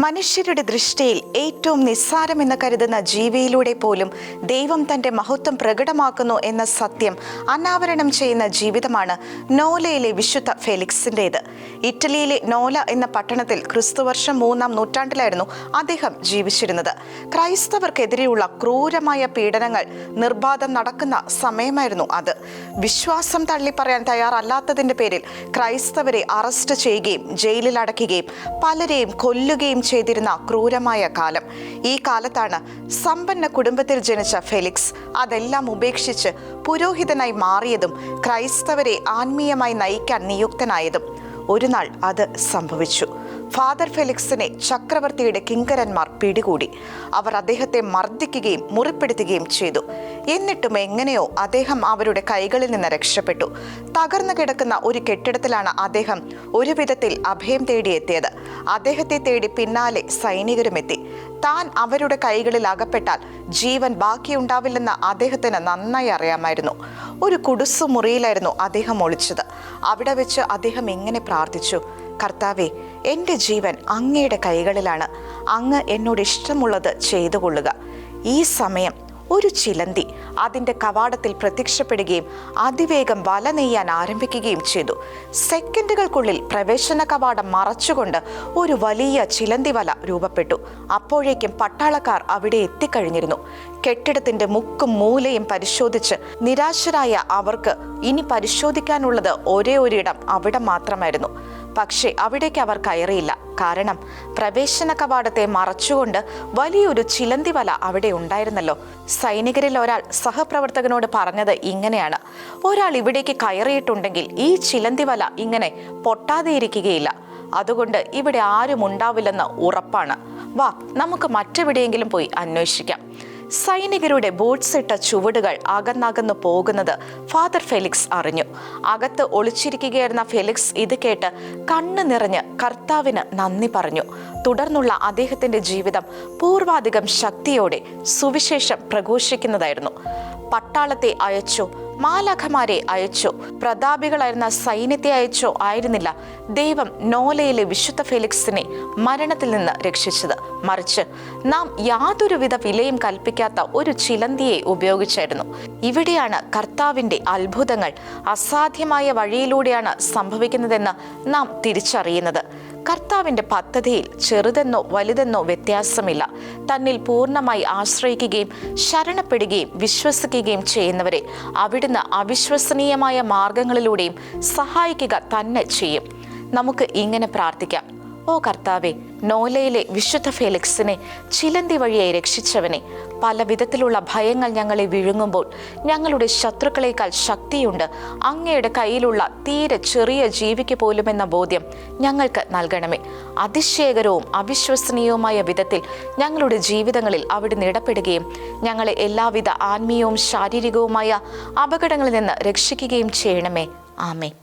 മനുഷ്യരുടെ ദൃഷ്ടിയിൽ ഏറ്റവും നിസ്സാരമെന്ന് കരുതുന്ന ജീവിയിലൂടെ പോലും ദൈവം തൻ്റെ മഹത്വം പ്രകടമാക്കുന്നു എന്ന സത്യം അനാവരണം ചെയ്യുന്ന ജീവിതമാണ് നോലയിലെ വിശുദ്ധ ഫെലിക്സിൻ്റേത്. ഇറ്റലിയിലെ നോല എന്ന പട്ടണത്തിൽ ക്രിസ്തുവർഷം 3-ാം നൂറ്റാണ്ടിലായിരുന്നു അദ്ദേഹം ജീവിച്ചിരുന്നത്. ക്രൈസ്തവർക്കെതിരെയുള്ള ക്രൂരമായ പീഡനങ്ങൾ നിർബാധം നടക്കുന്ന സമയമായിരുന്നു അത്. വിശ്വാസം തള്ളിപ്പറയാൻ തയ്യാറല്ലാത്തതിൻ്റെ പേരിൽ ക്രൈസ്തവരെ അറസ്റ്റ് ചെയ്യുകയും ജയിലിൽ അടയ്ക്കുകയും പലരെയും കൊല്ലുകയും ചെയ്തിരുന്ന ക്രൂരമായ കാലം. ഈ കാലത്താണ് സമ്പന്ന കുടുംബത്തിൽ ജനിച്ച ഫെലിക്സ് അതെല്ലാം ഉപേക്ഷിച്ച് പുരോഹിതനായി മാറിയതും ക്രൈസ്തവരെ ആത്മീയമായി നയിക്കാൻ നിയുക്തനായതും. ഒരു നാൾ അത് സംഭവിച്ചു. ഫാദർ ഫെലിക്സിനെ ചക്രവർത്തിയുടെ കിങ്കരന്മാർ പിടികൂടി. അവർ അദ്ദേഹത്തെ മർദ്ദിക്കുകയും മുറിപ്പെടുത്തുകയും ചെയ്തു. എന്നിട്ടും എങ്ങനെയോ അദ്ദേഹം അവരുടെ കൈകളിൽ നിന്ന് രക്ഷപ്പെട്ടു. തകർന്നു കിടക്കുന്ന ഒരു കെട്ടിടത്തിലാണ് അദ്ദേഹം ഒരു വിധത്തിൽ അഭയം തേടിയെത്തിയത്. അദ്ദേഹത്തെ തേടി പിന്നാലെ സൈനികരുമെത്തി. താൻ അവരുടെ കൈകളിൽ അകപ്പെട്ടാൽ ജീവൻ ബാക്കിയുണ്ടാവില്ലെന്ന് അദ്ദേഹത്തിന് നന്നായി അറിയാമായിരുന്നു. ഒരു കുടുസു മുറിയിലായിരുന്നു അദ്ദേഹം ഒളിച്ചത്. അവിടെ വെച്ച് അദ്ദേഹം ഇങ്ങനെ പ്രാർത്ഥിച്ചു: കർത്താവേ, എൻ്റെ ജീവൻ അങ്ങയുടെ കൈകളിലാണ്. അങ്ങ് എന്നോട് ഇഷ്ടമുള്ളത് ചെയ്തു കൊള്ളുക. ഈ സമയം ഒരു ചിലന്തി അതിൻ്റെ കവാടത്തിൽ പ്രത്യക്ഷപ്പെടുകയും അതിവേഗം വല നെയ്യാൻ ആരംഭിക്കുകയും ചെയ്തു. സെക്കൻഡുകൾക്കുള്ളിൽ പ്രവേശന കവാടം മറച്ചുകൊണ്ട് ഒരു വലിയ ചിലന്തി വല രൂപപ്പെട്ടു. അപ്പോഴേക്കും പട്ടാളക്കാർ അവിടെ എത്തിക്കഴിഞ്ഞിരുന്നു. കെട്ടിടത്തിൻ്റെ മുക്കും മൂലയും പരിശോധിച്ച് നിരാശരായ അവർക്ക് ഇനി പരിശോധിക്കാനുള്ളത് ഒരേ ഒരിടം അവിടെ മാത്രമായിരുന്നു. പക്ഷേ അവിടേക്ക് അവർ കയറിയില്ല. കാരണം പ്രവേശന കവാടത്തെ മറച്ചുകൊണ്ട് വലിയൊരു ചിലന്തി വല അവിടെ ഉണ്ടായിരുന്നല്ലോ. സൈനികരിൽ ഒരാൾ സഹപ്രവർത്തകനോട് പറഞ്ഞത് ഇങ്ങനെയാണ്: ഒരാൾ ഇവിടേക്ക് കയറിയിട്ടുണ്ടെങ്കിൽ ഈ ചിലന്തി വല ഇങ്ങനെ പൊട്ടാതെയിരിക്കുകയില്ല. അതുകൊണ്ട് ഇവിടെ ആരും ഉണ്ടാവില്ലെന്ന് ഉറപ്പാണ്. വാ, നമുക്ക് മറ്റെവിടെയെങ്കിലും പോയി അന്വേഷിക്കാം. സൈനികരുടെ ബൂട്ട്സ് ഇട്ട ചുവടുകൾ അകന്നകന്നു പോകുന്നത് ഫാദർ ഫെലിക്സ് അറിഞ്ഞു. അകത്ത് ഒളിച്ചിരിക്കുകയായിരുന്ന ഫെലിക്സ് ഇത് കേട്ട് കണ്ണു നിറഞ്ഞ് കർത്താവിന് നന്ദി പറഞ്ഞു. തുടർന്നുള്ള അദ്ദേഹത്തിൻ്റെ ജീവിതം പൂർവാധികം ശക്തിയോടെ സുവിശേഷം പ്രഘോഷിക്കുന്നതായിരുന്നു. പട്ടാളത്തെ അയച്ചോ, മാലാഖമാരെ അയച്ചോ, പ്രതാപികളായിരുന്ന സൈന്യത്തെ അയച്ചോ ആയിരുന്നില്ല ദൈവം നോലയിലെ വിശുദ്ധ ഫെലിക്സിനെ മരണത്തിൽ നിന്ന് രക്ഷിച്ചത്. മറിച്ച് നാം യാതൊരുവിധ വിലയും കൽപ്പിക്കാത്ത ഒരു ചിലന്തിയെ ഉപയോഗിച്ചായിരുന്നു. ഇവിടെയാണ് കർത്താവിൻ്റെ അത്ഭുതങ്ങൾ അസാധ്യമായ വഴിയിലൂടെയാണ് സംഭവിക്കുന്നതെന്ന് നാം തിരിച്ചറിയുന്നത്. കർത്താവിൻ്റെ പദ്ധതിയിൽ ചെറുതെന്നോ വലുതെന്നോ വ്യത്യാസമില്ല. തന്നിൽ പൂർണ്ണമായി ആശ്രയിക്കുകയും ശരണപ്പെടുകയും വിശ്വസിക്കുകയും ചെയ്യുന്നവരെ അവിടുന്ന് അവിശ്വസനീയമായ മാർഗങ്ങളിലൂടെയും സഹായിക്കുക തന്നെ ചെയ്യും. നമുക്ക് ഇങ്ങനെ പ്രാർത്ഥിക്കാം: ഓ കർത്താവെ, നോലയിലെ വിശുദ്ധ ഫെലിക്സിനെ ചിലന്തി വഴിയായി രക്ഷിച്ചവനെ, പല വിധത്തിലുള്ള ഭയങ്ങൾ ഞങ്ങളെ വിഴുങ്ങുമ്പോൾ ഞങ്ങളുടെ ശത്രുക്കളേക്കാൾ ശക്തിയുണ്ട് അങ്ങയുടെ കയ്യിലുള്ള തീരെ ചെറിയ ജീവിക്ക് പോലുമെന്ന ബോധ്യം ഞങ്ങൾക്ക് നൽകണമേ. അതിശയകരവും അവിശ്വസനീയവുമായ വിധത്തിൽ ഞങ്ങളുടെ ജീവിതങ്ങളിൽ അവിടുന്ന് ഇടപെടുകയും ഞങ്ങളെ എല്ലാവിധ ആത്മീയവും ശാരീരികവുമായ അപകടങ്ങളിൽ നിന്ന് രക്ഷിക്കുകയും ചെയ്യണമേ. ആമേൻ.